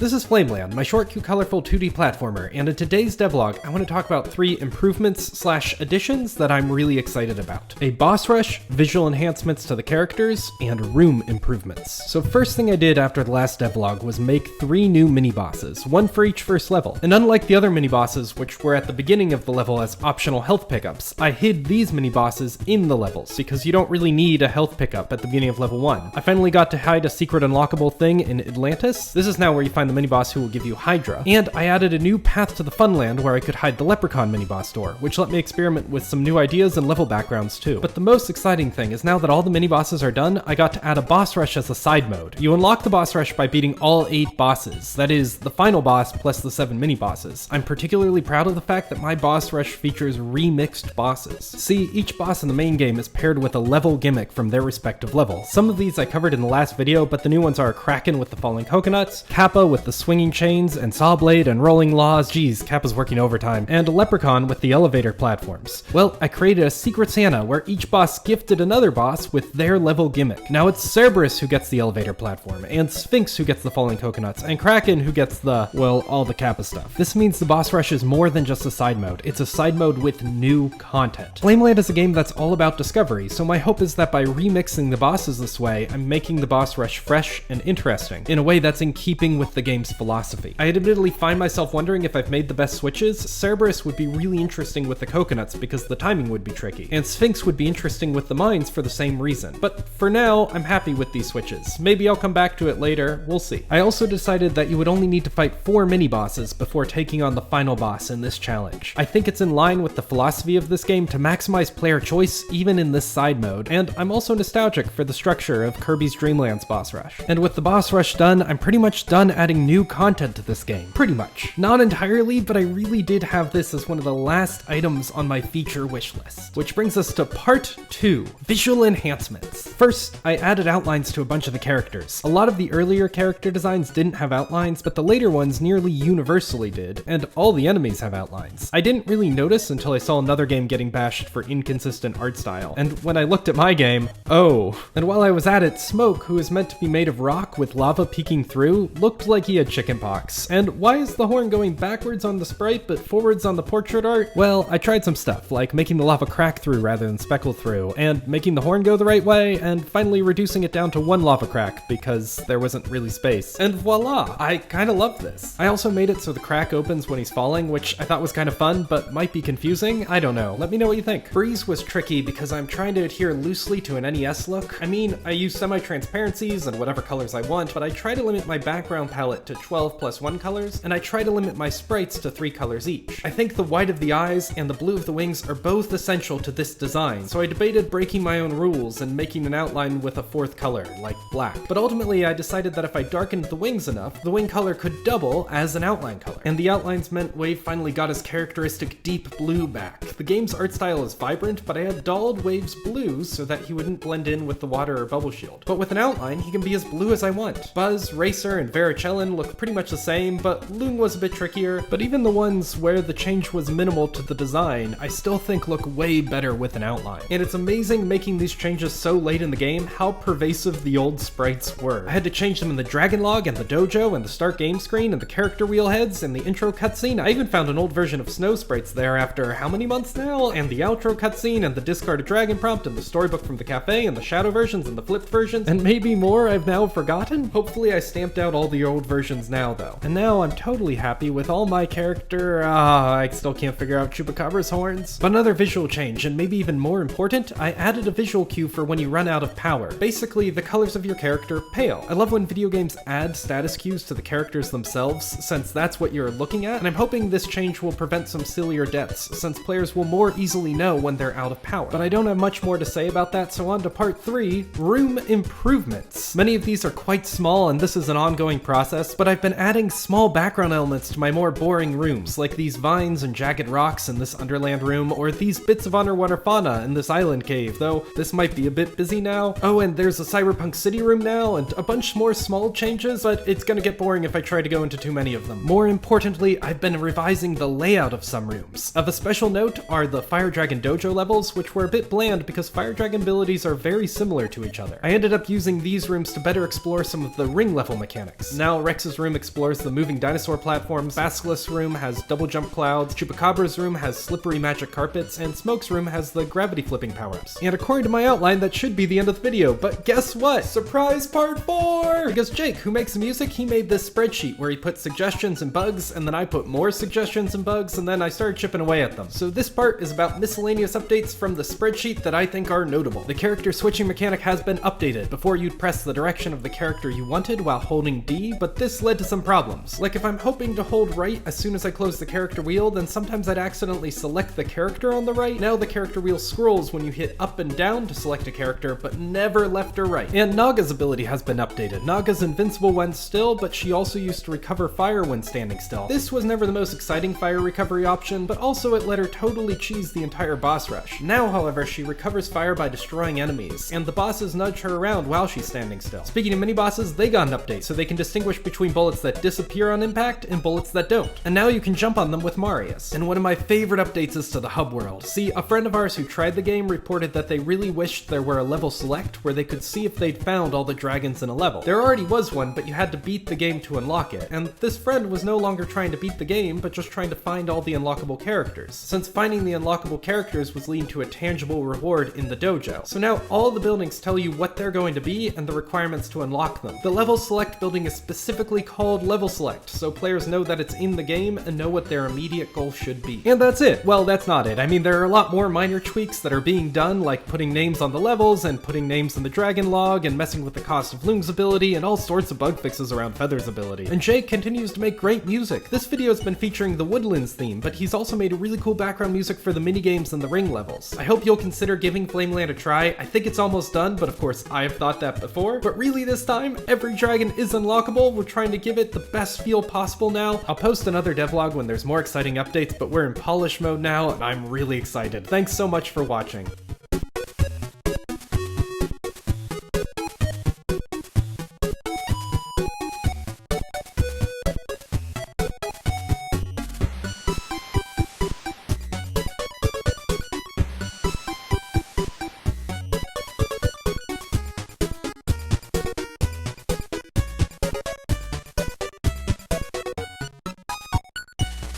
This is Flameland, my short, cute, colorful 2D platformer, and in today's devlog, I want to talk about 3 improvements/additions that I'm really excited about. A boss rush, visual enhancements to the characters, and room improvements. So first thing I did after the last devlog was make 3 new mini-bosses, one for each first level. And unlike the other mini-bosses, which were at the beginning of the level as optional health pickups, I hid these mini-bosses in the levels, because you don't really need a health pickup at the beginning of level 1. I finally got to hide a secret unlockable thing in Atlantis. This is now where you find the mini-boss who will give you Hydra. And I added a new path to the Funland where I could hide the Leprechaun mini-boss door, which let me experiment with some new ideas and level backgrounds too. But the most exciting thing is now that all the mini-bosses are done, I got to add a boss rush as a side mode. You unlock the boss rush by beating all 8 bosses, that is, the final boss plus the 7 mini-bosses. I'm particularly proud of the fact that my boss rush features remixed bosses. See, each boss in the main game is paired with a level gimmick from their respective level. Some of these I covered in the last video, but the new ones are Kraken with the falling coconuts, Kappa with the swinging chains, and Sawblade and rolling laws. Geez, Kappa's working overtime. And Leprechaun with the elevator platforms. Well, I created a Secret Santa where each boss gifted another boss with their level gimmick. Now it's Cerberus who gets the elevator platform, and Sphinx who gets the falling coconuts, and Kraken who gets the, well, all the Kappa stuff. This means the boss rush is more than just a side mode. It's a side mode with new content. Flameland is a game that's all about discovery, so my hope is that by remixing the bosses this way, I'm making the boss rush fresh and interesting, in a way that's in keeping with the game's philosophy. I admittedly find myself wondering if I've made the best switches. Cerberus would be really interesting with the coconuts because the timing would be tricky, and Sphinx would be interesting with the mines for the same reason. But for now, I'm happy with these switches. Maybe I'll come back to it later, we'll see. I also decided that you would only need to fight 4 mini-bosses before taking on the final boss in this challenge. I think it's in line with the philosophy of this game to maximize player choice even in this side mode, and I'm also nostalgic for the structure of Kirby's Dream Land's boss rush. And with the boss rush done, I'm pretty much done adding new content to this game. Pretty much. Not entirely, but I really did have this as one of the last items on my feature wish list. Which brings us to part 2, visual enhancements. First, I added outlines to a bunch of the characters. A lot of the earlier character designs didn't have outlines, but the later ones nearly universally did, and all the enemies have outlines. I didn't really notice until I saw another game getting bashed for inconsistent art style, and when I looked at my game, oh. And while I was at it, Smoke, who is meant to be made of rock with lava peeking through, looked like he had chickenpox. And why is the horn going backwards on the sprite but forwards on the portrait art? Well, I tried some stuff, like making the lava crack through rather than speckle through, and making the horn go the right way, and finally reducing it down to 1 lava crack because there wasn't really space. And voila! I kinda love this. I also made it so the crack opens when he's falling, which I thought was kind of fun, but might be confusing. I don't know. Let me know what you think. Freeze was tricky because I'm trying to adhere loosely to an NES look. I mean, I use semi-transparencies and whatever colors I want, but I try to limit my background palette to 12 plus 1 colors, and I try to limit my sprites to 3 colors each. I think the white of the eyes and the blue of the wings are both essential to this design, so I debated breaking my own rules and making an outline with a 4th color, like black. But ultimately I decided that if I darkened the wings enough, the wing color could double as an outline color. And the outlines meant Wave finally got his characteristic deep blue back. The game's art style is vibrant, but I had dulled Wave's blues so that he wouldn't blend in with the water or bubble shield. But with an outline, he can be as blue as I want. Buzz, Racer, and Varicellin look pretty much the same, but Loon was a bit trickier. But even the ones where the change was minimal to the design, I still think look way better with an outline. And it's amazing making these changes so late in the game how pervasive the old sprites were. I had to change them in the Dragon Log and the Dojo and the start game screen and the character wheel heads and the intro cutscene. I even found an old version of Snow sprites there after how many months now? And the outro cutscene and the discarded dragon prompt and the storybook from the cafe and the shadow versions and the flipped versions and maybe more I've now forgotten? Hopefully I stamped out all the old versions now though. And now I'm totally happy with all my character, I still can't figure out Chupacabra's horns. But another visual change, and maybe even more important, I added a visual cue for when you run out of power. Basically, the colors of your character pale. I love when video games add status cues to the characters themselves, since that's what you're looking at, and I'm hoping this change will prevent some sillier deaths, since players will more easily know when they're out of power. But I don't have much more to say about that, so on to part 3, room improvements. Many of these are quite small, and this is an ongoing process, but I've been adding small background elements to my more boring rooms, like these vines and jagged rocks in this Underland room, or these bits of underwater fauna in this island cave, though this might be a bit busy now. Oh, and there's a Cyberpunk City room now, and a bunch more small changes, but it's gonna get boring if I try to go into too many of them. More importantly, I've been revising the layout of some rooms. Of a special note are the Fire Dragon Dojo levels, which were a bit bland because Fire Dragon abilities are very similar to each other. I ended up using these rooms to better explore some of the ring level mechanics. Now, Rex's room explores the moving dinosaur platforms, Basilisk's room has double jump clouds, Chupacabra's room has slippery magic carpets, and Smoke's room has the gravity flipping power-ups. And according to my outline, that should be the end of the video, but guess what? Surprise part 4! Because Jake, who makes the music, he made this spreadsheet where he put suggestions and bugs, and then I put more suggestions and bugs, and then I started chipping away at them. So this part is about miscellaneous updates from the spreadsheet that I think are notable. The character switching mechanic has been updated. Before, you'd press the direction of the character you wanted while holding D, but this led to some problems. Like if I'm hoping to hold right as soon as I close the character wheel, then sometimes I'd accidentally select the character on the right. Now the character wheel scrolls when you hit up and down to select a character, but never left or right. And Naga's ability has been updated. Naga's invincible when still, but she also used to recover fire when standing still. This was never the most exciting fire recovery option, but also it let her totally cheese the entire boss rush. Now, however, she recovers fire by destroying enemies, and the bosses nudge her around while she's standing still. Speaking of mini-bosses, they got an update, so they can distinguish between bullets that disappear on impact and bullets that don't. And now you can jump on them with Marius. And one of my favorite updates is to the hub world. See, a friend of ours who tried the game reported that they really wished there were a level select where they could see if they'd found all the dragons in a level. There already was one, but you had to beat the game to unlock it. And this friend was no longer trying to beat the game, but just trying to find all the unlockable characters, since finding the unlockable characters was leading to a tangible reward in the dojo. So now all the buildings tell you what they're going to be and the requirements to unlock them. The level select building is specifically called level select, so players know that it's in the game and know what their immediate goal should be. And that's it. Well, that's not it. I mean, there are a lot more minor tweaks that are being done, like putting names on the levels and putting names in the dragon log and messing with the cost of Loom's ability and all sorts of bug fixes around Feather's ability. And Jake continues to make great music. This video has been featuring the Woodlands theme, but he's also made really cool background music for the minigames and the ring levels. I hope you'll consider giving Flameland a try. I think it's almost done, but of course I've thought that before. But really this time, every dragon is unlockable. We're trying to give it the best feel possible now. I'll post another devlog when there's more exciting updates, but we're in polish mode now, and I'm really excited. Thanks so much for watching.